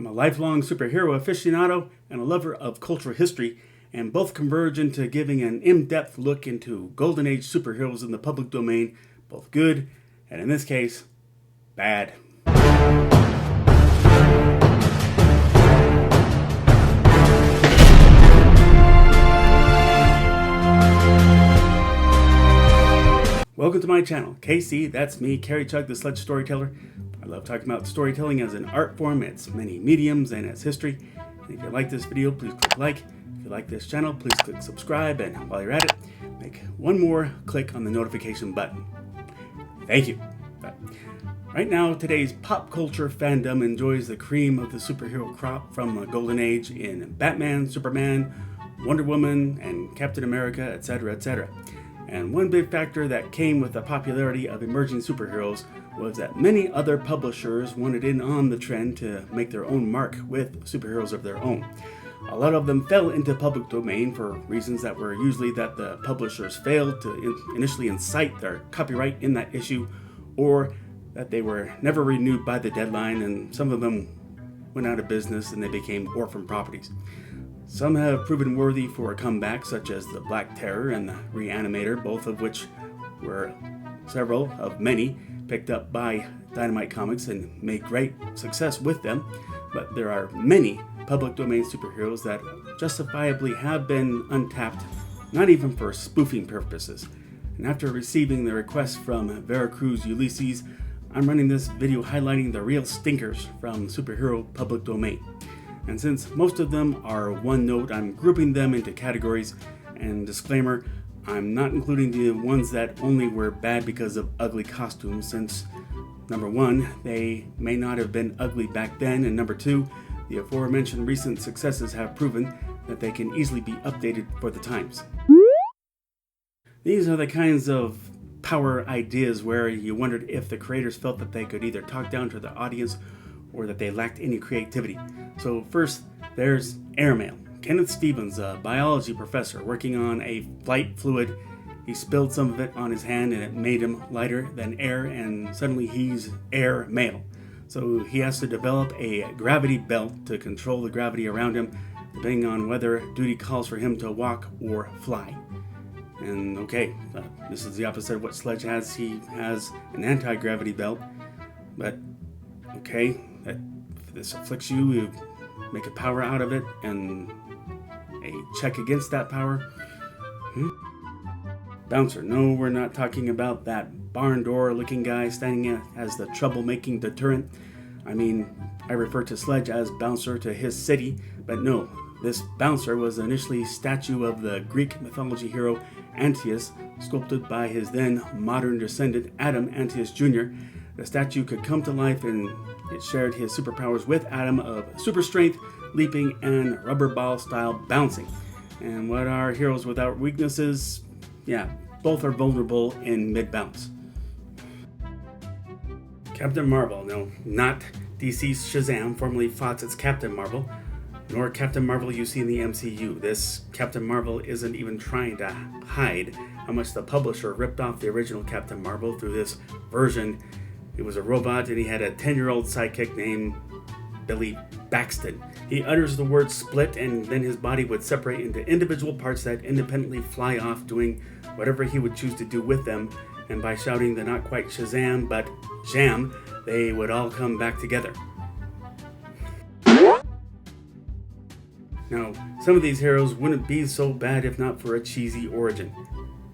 I'm a lifelong superhero aficionado and a lover of cultural history, and both converge into giving an in-depth look into Golden Age superheroes in the public domain, both good and, in this case, bad. Welcome to my channel, KC, that's me, Carrie Chug, the Sledge Storyteller. I love talking about storytelling as an art form, its many mediums, and its history. And if you like this video, please click like. If you like this channel, please click subscribe. And while you're at it, make one more click on the notification button. Thank you. But right now, today's pop culture fandom enjoys the cream of the superhero crop from the Golden Age in Batman, Superman, Wonder Woman, and Captain America, etc., etc. And one big factor that came with the popularity of emerging superheroes was that many other publishers wanted in on the trend to make their own mark with superheroes of their own. A lot of them fell into public domain for reasons that were usually that the publishers failed to initially incite their copyright in that issue, or that they were never renewed by the deadline, and some of them went out of business and they became orphan properties. Some have proven worthy for a comeback, such as the Black Terror and the Reanimator, both of which were several of many picked up by Dynamite Comics and made great success with them. But there are many public domain superheroes that justifiably have been untapped, not even for spoofing purposes. And after receiving the request from Veracruz Ulysses, I'm running this video highlighting the real stinkers from superhero public domain. And since most of them are one note, I'm grouping them into categories, and disclaimer, I'm not including the ones that only were bad because of ugly costumes, since number one, they may not have been ugly back then, and number two, the aforementioned recent successes have proven that they can easily be updated for the times. These are the kinds of power ideas where you wondered if the creators felt that they could either talk down to the audience or that they lacked any creativity. So first, there's airmail. Kenneth Stevens, a biology professor working on a flight fluid, he spilled some of it on his hand and it made him lighter than air, and suddenly he's air mail. So he has to develop a gravity belt to control the gravity around him, depending on whether duty calls for him to walk or fly. And okay, this is the opposite of what Sledge has. He has an anti-gravity belt, but okay, if this afflicts you, you make a power out of it, and a check against that power. Bouncer. No, we're not talking about that barn door looking guy standing as the troublemaking deterrent. I mean, I refer to Sledge as Bouncer to his city, but no, this Bouncer was initially a statue of the Greek mythology hero Antaeus, sculpted by his then modern descendant Adam Antaeus Jr. The statue could come to life, and it shared his superpowers with Adam of super strength, leaping, and rubber ball style bouncing. And what are heroes without weaknesses? Yeah, both are vulnerable in mid-bounce. Captain Marvel. No, not DC's Shazam, formerly Fawcett's Captain Marvel, nor Captain Marvel you see in the MCU. This Captain Marvel isn't even trying to hide how much the publisher ripped off the original Captain Marvel through this version. He was a robot and he had a 10-year-old sidekick named Billy Baxton. He utters the word split, and then his body would separate into individual parts that independently fly off, doing whatever he would choose to do with them. And by shouting the not quite Shazam but Jam, they would all come back together. Now, some of these heroes wouldn't be so bad if not for a cheesy origin.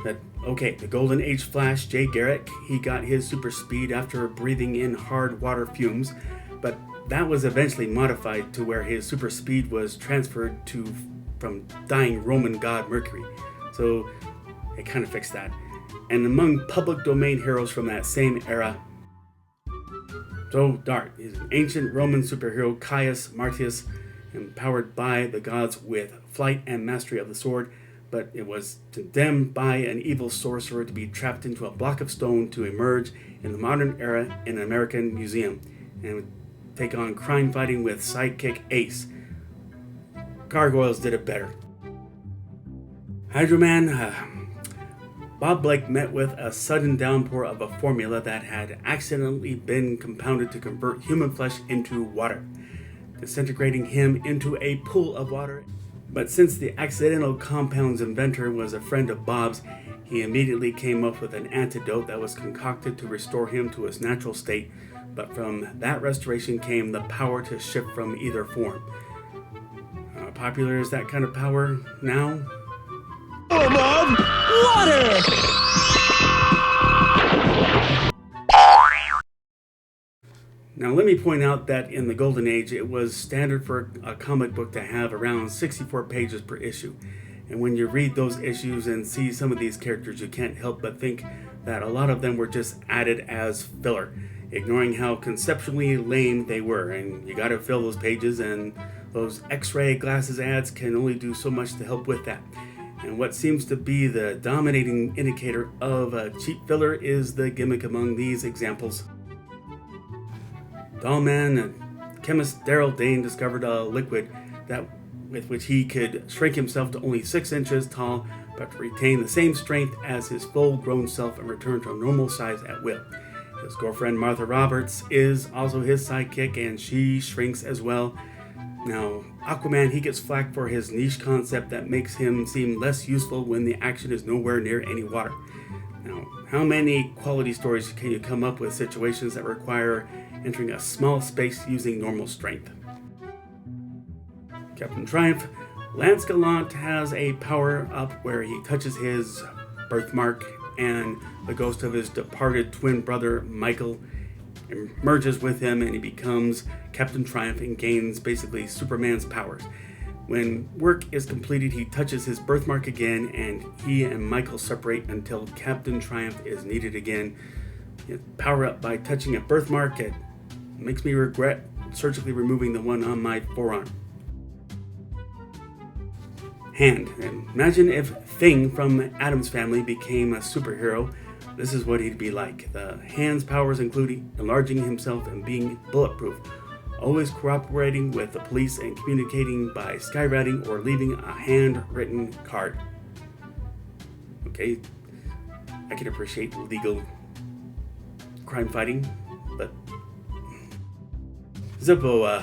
But okay, the Golden Age Flash, Jay Garrick, he got his super speed after breathing in hard water fumes, but that was eventually modified to where his super speed was transferred from dying Roman god Mercury. So it kind of fixed that. And among public domain heroes from that same era, Joe Dart is an ancient Roman superhero, Caius Marcius, empowered by the gods with flight and mastery of the sword, but it was condemned by an evil sorcerer to be trapped into a block of stone to emerge in the modern era in an American museum and would take on crime fighting with sidekick Ace. Gargoyles did it better. Hydro-Man, Bob Blake met with a sudden downpour of a formula that had accidentally been compounded to convert human flesh into water. disintegrating him into a pool of water. But since the accidental compound's inventor was a friend of Bob's, he immediately came up with an antidote that was concocted to restore him to his natural state, but from that restoration came the power to shift from either form. How popular is that kind of power now? Full of water! Now let me point out that in the Golden Age it was standard for a comic book to have around 64 pages per issue. And when you read those issues and see some of these characters, you can't help but think that a lot of them were just added as filler, ignoring how conceptually lame they were. And you gotta fill those pages, and those X-ray glasses ads can only do so much to help with that. And what seems to be the dominating indicator of a cheap filler is the gimmick among these examples. Dollman and chemist Darrell Dane discovered a liquid with which he could shrink himself to only 6 inches tall, but to retain the same strength as his full-grown self and return to a normal size at will. His girlfriend Martha Roberts is also his sidekick, and she shrinks as well. Now, Aquaman, he gets flack for his niche concept that makes him seem less useful when the action is nowhere near any water. Now, how many quality stories can you come up with situations that require entering a small space using normal strength? Captain Triumph, Lance Gallant has a power-up where he touches his birthmark, and the ghost of his departed twin brother Michael merges with him, and he becomes Captain Triumph and gains basically Superman's powers. When work is completed, he touches his birthmark again, and he and Michael separate until Captain Triumph is needed again. Power up by touching a birthmark, it makes me regret surgically removing the one on my forearm. Hand. Imagine if Thing from Addams Family became a superhero. This is what he'd be like. The Hand's powers include enlarging himself and being bulletproof, always cooperating with the police and communicating by skywriting or leaving a handwritten card. Okay, I can appreciate legal crime fighting, but Zippo,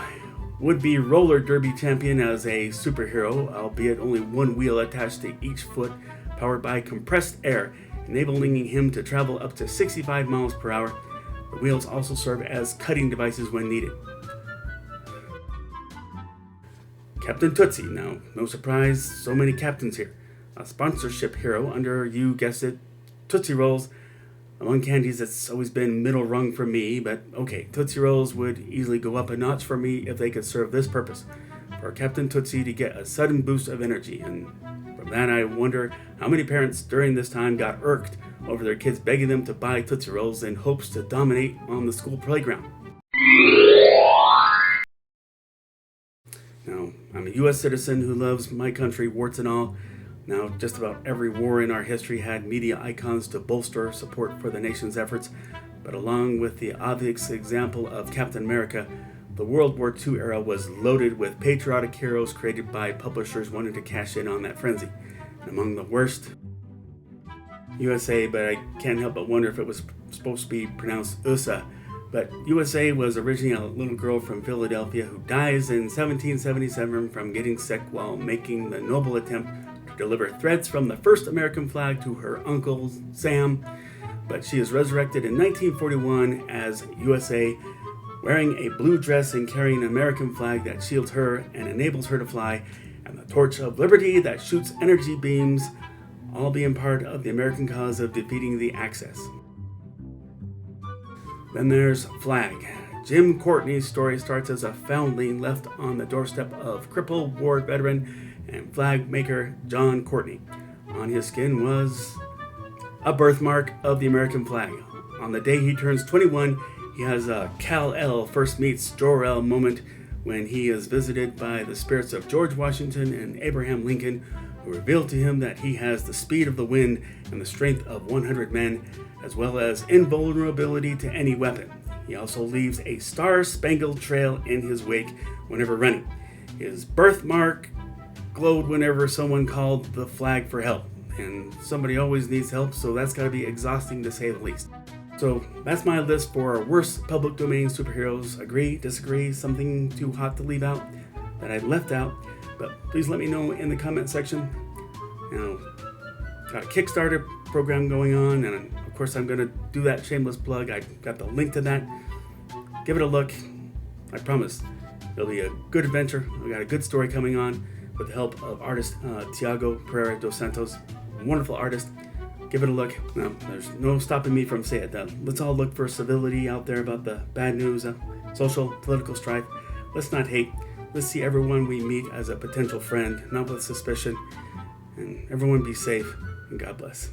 would-be roller derby champion as a superhero, albeit only one wheel attached to each foot, powered by compressed air, enabling him to travel up to 65 miles per hour. The wheels also serve as cutting devices when needed. Captain Tootsie. Now, no surprise, so many captains here. A sponsorship hero under, you guessed it, Tootsie Rolls. Among candies, it's always been middle rung for me, but okay, Tootsie Rolls would easily go up a notch for me if they could serve this purpose, for Captain Tootsie to get a sudden boost of energy. And from that, I wonder how many parents during this time got irked over their kids begging them to buy Tootsie Rolls in hopes to dominate on the school playground. Now, I'm a U.S. citizen who loves my country, warts and all. Now, just about every war in our history had media icons to bolster support for the nation's efforts, but along with the obvious example of Captain America, the World War II era was loaded with patriotic heroes created by publishers wanting to cash in on that frenzy. And among the worst, USA, but I can't help but wonder if it was supposed to be pronounced USA. But USA was originally a little girl from Philadelphia who dies in 1777 from getting sick while making the noble attempt deliver threads from the first American flag to her uncle Sam, but she is resurrected in 1941 as USA, wearing a blue dress and carrying an American flag that shields her and enables her to fly, and the torch of liberty that shoots energy beams, all being part of the American cause of defeating the Axis. Then there's Flag. Jim Courtney's story starts as a foundling left on the doorstep of crippled war veteran and flag maker John Courtney. On his skin was a birthmark of the American flag. On the day he turns 21, he has a Kal-El first meets Jor-El moment when he is visited by the spirits of George Washington and Abraham Lincoln, who reveal to him that he has the speed of the wind and the strength of 100 men, as well as invulnerability to any weapon. He also leaves a star-spangled trail in his wake whenever running. His birthmark glowed whenever someone called the flag for help, and somebody always needs help, so that's got to be exhausting to say the least. So that's my list for worst public domain superheroes. Agree, disagree, something too hot to leave out that I left out. But please let me know in the comment section. Got a Kickstarter program going on, and of course I'm going to do that shameless plug. I got the link to that. Give it a look. I promise it'll be a good adventure. We got a good story coming on with the help of artist Tiago Pereira dos Santos, a wonderful artist. Give it a look. Now, there's no stopping me from saying it. Let's all look for civility out there about the bad news, social, political strife. Let's not hate. Let's see everyone we meet as a potential friend, not with suspicion. And everyone be safe, and God bless.